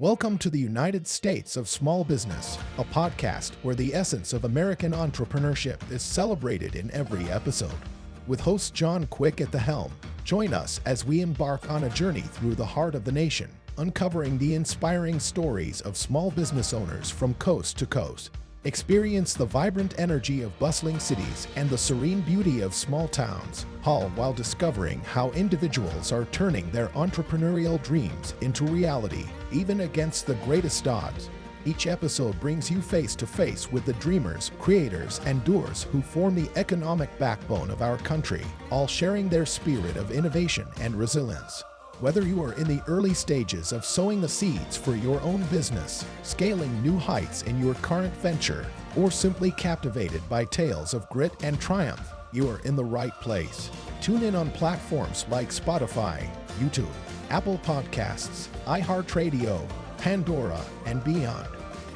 Welcome to the United States of Small Business, a podcast where the essence of American entrepreneurship is celebrated in every episode. With host John Quick at the helm, join us as we embark on a journey through the heart of the nation, uncovering the inspiring stories of small business owners from coast to coast. Experience the vibrant energy of bustling cities and the serene beauty of small towns, all while discovering how individuals are turning their entrepreneurial dreams into reality, even against the greatest odds. Each episode brings you face to face with the dreamers, creators, and doers who form the economic backbone of our country, all sharing their spirit of innovation and resilience. Whether you are in the early stages of sowing the seeds for your own business, scaling new heights in your current venture, or simply captivated by tales of grit and triumph, you are in the right place. Tune in on platforms like Spotify, YouTube, Apple Podcasts, iHeartRadio, Pandora, and beyond.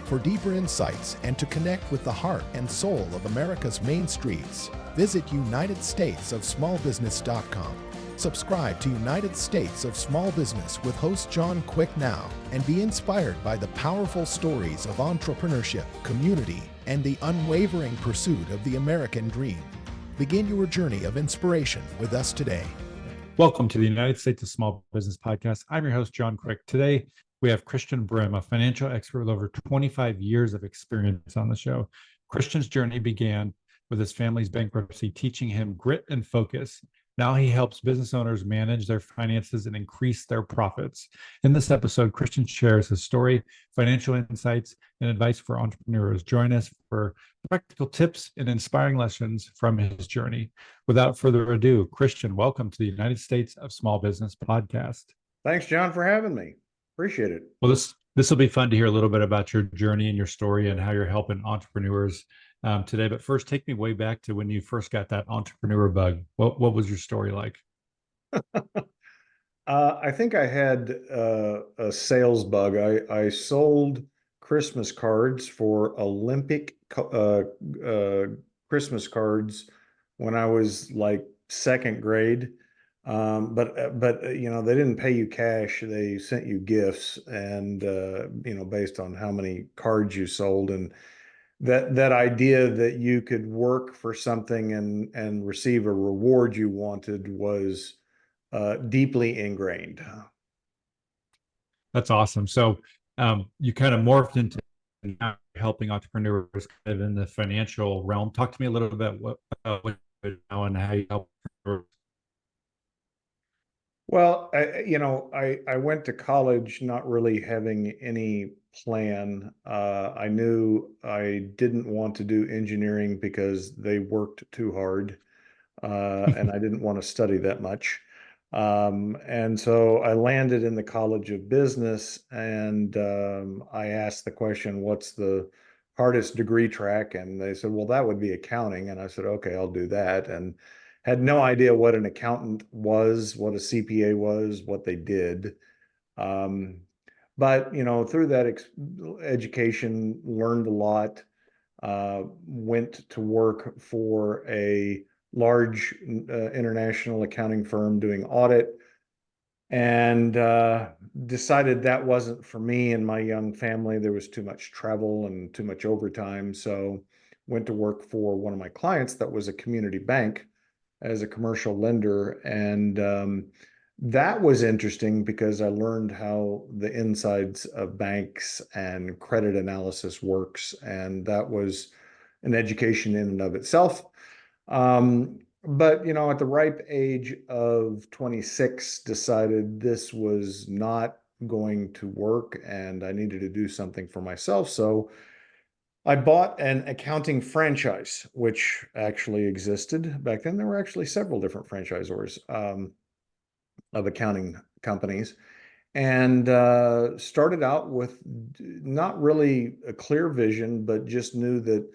For deeper insights and to connect with the heart and soul of America's main streets, visit UnitedStatesOfSmallBusiness.com. Subscribe to United States of Small Business with host John Quick now and be inspired by the powerful stories of entrepreneurship, community, and the unwavering pursuit of the American dream. Begin your journey of inspiration with us today. Welcome to the United States of Small Business podcast. I'm your host, John Quick. Today, we have Christian Brim, a financial expert with over 25 years of experience on the show. Christian's journey began with his family's bankruptcy, teaching him grit and focus. Now he helps business owners manage their finances and increase their profits. In this episode, Christian shares his story, financial insights, and advice for entrepreneurs. Join us for practical tips and inspiring lessons from his journey. Without further ado, Christian, welcome to the United States of Small Business podcast. Thanks, John, for having me. Appreciate it. Well, this will be fun to hear a little bit about your journey and your story and how you're helping entrepreneurs today. But first, take me way back to when you first got that entrepreneur bug. What was your story like? I think I had a sales bug. I sold Christmas cards for Olympic Christmas cards when I was like second grade. But you know, they didn't pay you cash. They sent you gifts, and you know, based on how many cards you sold. And that idea that you could work for something and receive a reward you wanted was deeply ingrained. That's awesome. So you kind of morphed into now helping entrepreneurs kind of in the financial realm. Talk to me a little bit what you do now and how you help. Well, I went to college not really having any plan. I knew I didn't want to do engineering because they worked too hard, and I didn't want to study that much. And so I landed in the College of Business, and I asked the question, what's the hardest degree track? And they said, well, that would be accounting. And I said, okay, I'll do that. And had no idea what an accountant was, what a CPA was, what they did. But, you know, through that education, learned a lot, went to work for a large international accounting firm doing audit, and decided that wasn't for me and my young family. There was too much travel and too much overtime. So went to work for one of my clients that was a community bank as a commercial lender. And that was interesting because I learned how the insides of banks and credit analysis works. And that was an education in and of itself. But, you know, at the ripe age of 26, decided this was not going to work and I needed to do something for myself. So I bought an accounting franchise, which actually existed back then. There were actually several different franchisors of accounting companies, and started out with not really a clear vision, but just knew that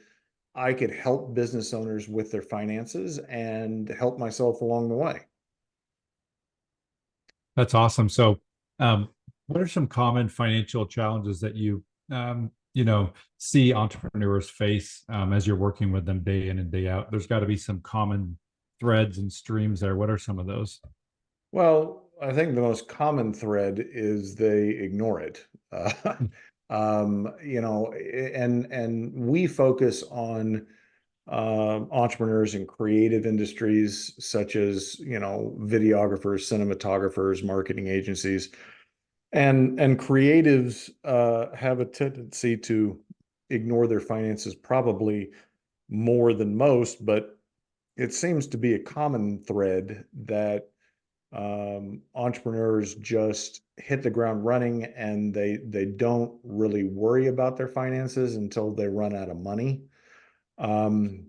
I could help business owners with their finances and help myself along the way. That's awesome. So what are some common financial challenges that you see entrepreneurs face as you're working with them day in and day out? There's got to be some common threads and streams there. What are some of those? Well, I think the most common thread is they ignore it. And we focus on entrepreneurs in creative industries such as, videographers, cinematographers, marketing agencies, and creatives have a tendency to ignore their finances probably more than most, but it seems to be a common thread that entrepreneurs just hit the ground running and they don't really worry about their finances until they run out of money. Um,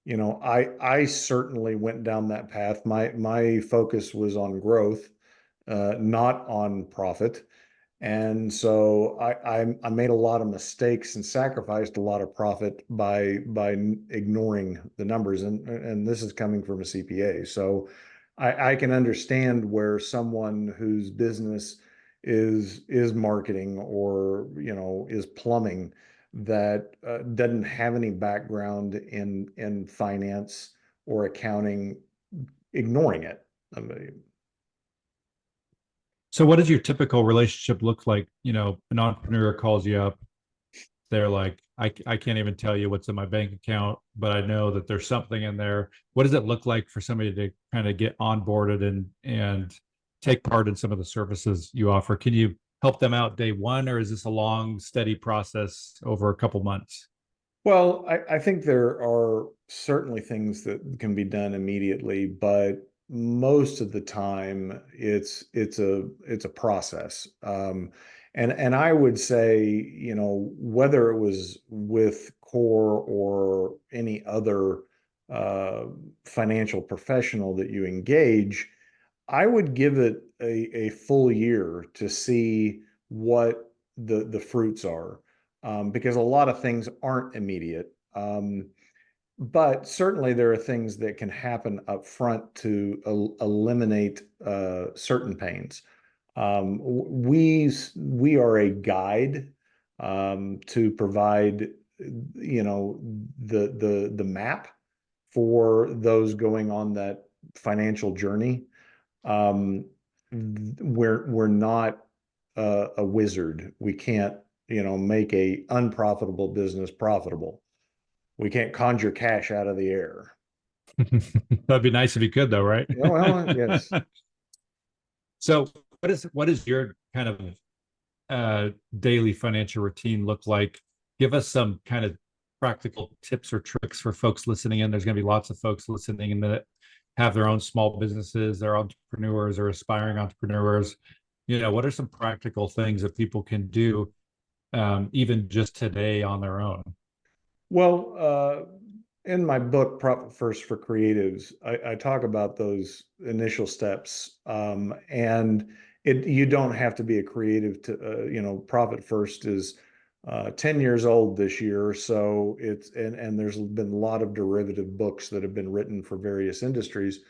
I certainly went down that path. My focus was on growth, not on profit. And so I made a lot of mistakes and sacrificed a lot of profit by ignoring the numbers. And this is coming from a CPA. So I can understand where someone whose business is marketing or is plumbing that doesn't have any background in finance or accounting, ignoring it. I mean, So what does your typical relationship look like? An entrepreneur calls you up, they're like, I can't even tell you what's in my bank account, but I know that there's something in there. What does it look like for somebody to kind of get onboarded and take part in some of the services you offer? Can you help them out day one, or is this a long, steady process over a couple months? Well, I think there are certainly things that can be done immediately, but most of the time it's a process. And I would say, whether it was with Core or any other uh, financial professional that you engage, I would give it a full year to see what the fruits are, because a lot of things aren't immediate. But certainly there are things that can happen up front to eliminate certain pains. We are a guide to provide, the map for those going on that financial journey. um, we're not a wizard. We can't, make a unprofitable business profitable. We can't conjure cash out of the air. That'd be nice if you could, though, right? Yeah, well, yes. So what is your kind of daily financial routine look like? Give us some kind of practical tips or tricks for folks listening in. There's going to be lots of folks listening in that have their own small businesses, they're entrepreneurs or aspiring entrepreneurs. What are some practical things that people can do, even just today on their own? Well, in my book, Profit First for Creatives, I talk about those initial steps. And you don't have to be a creative to, Profit First is 10 years old this year. So and there's been a lot of derivative books that have been written for various industries.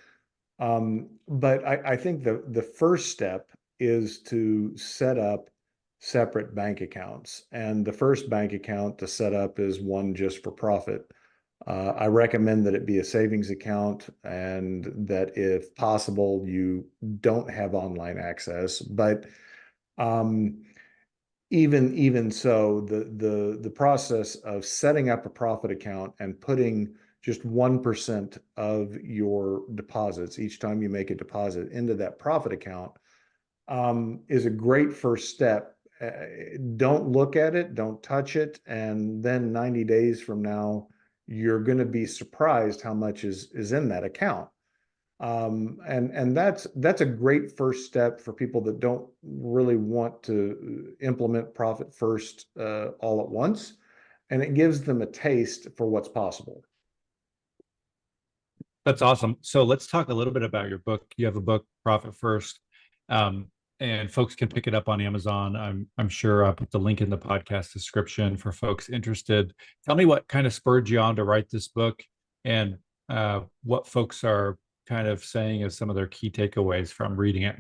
But I think the first step is to set up separate bank accounts. And the first bank account to set up is one just for profit. I recommend that it be a savings account and that if possible, you don't have online access. But um, even so, the process of setting up a profit account and putting just 1% of your deposits each time you make a deposit into that profit account is a great first step. Don't look at it, don't touch it, and then 90 days from now, you're going to be surprised how much is in that account. And that's a great first step for people that don't really want to implement profit first all at once, and it gives them a taste for what's possible. That's awesome. So let's talk a little bit about your book. You have a book, Profit First, um, and folks can pick it up on Amazon. I'm sure I'll put the link in the podcast description for folks interested. Tell me what kind of spurred you on to write this book, and what folks are kind of saying as some of their key takeaways from reading it.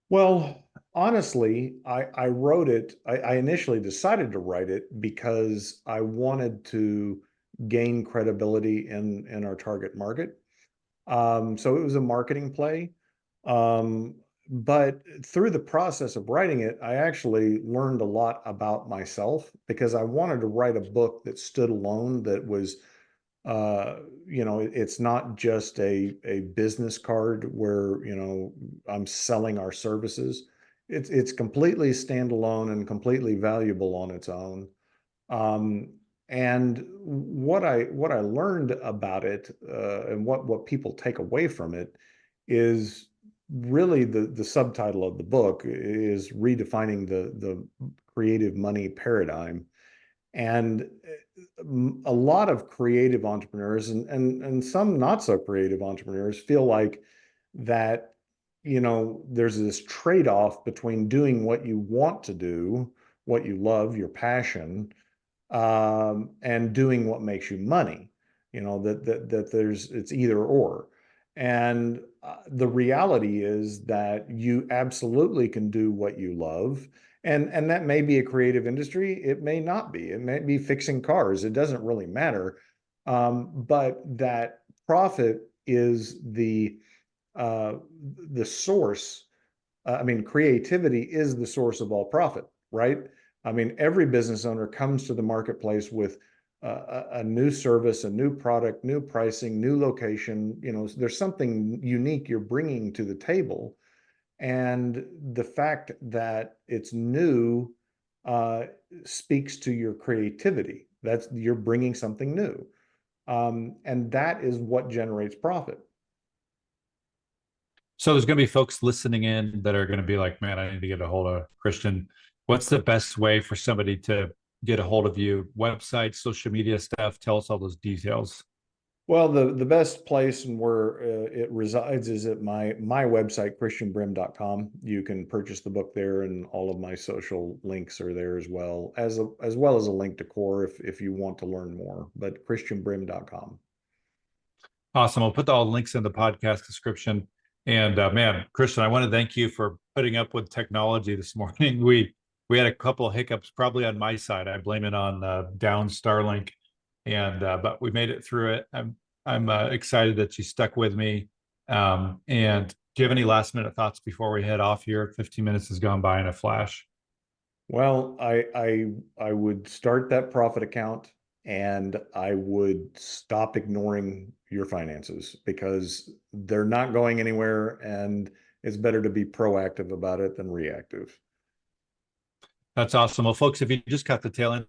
Well, honestly, I wrote it. I initially decided to write it because I wanted to gain credibility in our target market. So it was a marketing play. But through the process of writing it, I actually learned a lot about myself because I wanted to write a book that stood alone, that was, it's not just a business card where, I'm selling our services. It's completely standalone and completely valuable on its own. Um, and what I learned about it, and what people take away from it, is really the subtitle of the book is redefining the creative money paradigm. And a lot of creative entrepreneurs, and some not so creative entrepreneurs, feel like that, there's this trade-off between doing what you want to do, what you love, your passion, and doing what makes you money. That it's either or. And the reality is that you absolutely can do what you love. And that may be a creative industry. It may not be. It may be fixing cars. It doesn't really matter. But that profit is the source. I mean, creativity is the source of all profit, right? I mean, every business owner comes to the marketplace with a new service, a new product, new pricing, new location. There's something unique you're bringing to the table. And the fact that it's new uh, speaks to your creativity. You're bringing something new. And that is what generates profit. So there's going to be folks listening in that are going to be like, man, I need to get a hold of Christian. What's the best way for somebody to get a hold of you? Website, social media stuff? Tell us all those details. Well, the best place and where it resides is at my website, christianbrim.com. You can purchase the book there, and all of my social links are there as well as a link to Core if you want to learn more. But christianbrim.com. Awesome. I'll put all the links in the podcast description. And man, Christian, I want to thank you for putting up with technology this morning. We had a couple of hiccups, probably on my side. I blame it on down Starlink, and but we made it through it. I'm excited that you stuck with me. And do you have any last minute thoughts before we head off here? 15 minutes has gone by in a flash. Well, I would start that profit account, and I would stop ignoring your finances because they're not going anywhere, and it's better to be proactive about it than reactive. That's awesome. Well, folks, if you just got the tail end,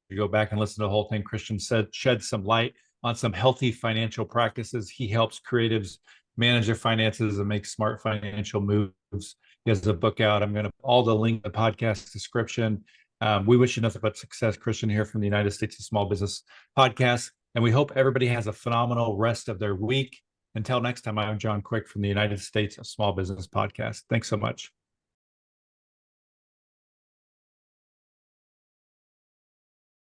you go back and listen to the whole thing. Christian said shed some light on some healthy financial practices. He helps creatives manage their finances and make smart financial moves. He has a book out. I'm going to all the link in the podcast description. We wish you nothing but success, Christian, here from the United States of Small Business Podcast. And we hope everybody has a phenomenal rest of their week. Until next time, I'm John Quick from the United States of Small Business Podcast. Thanks so much.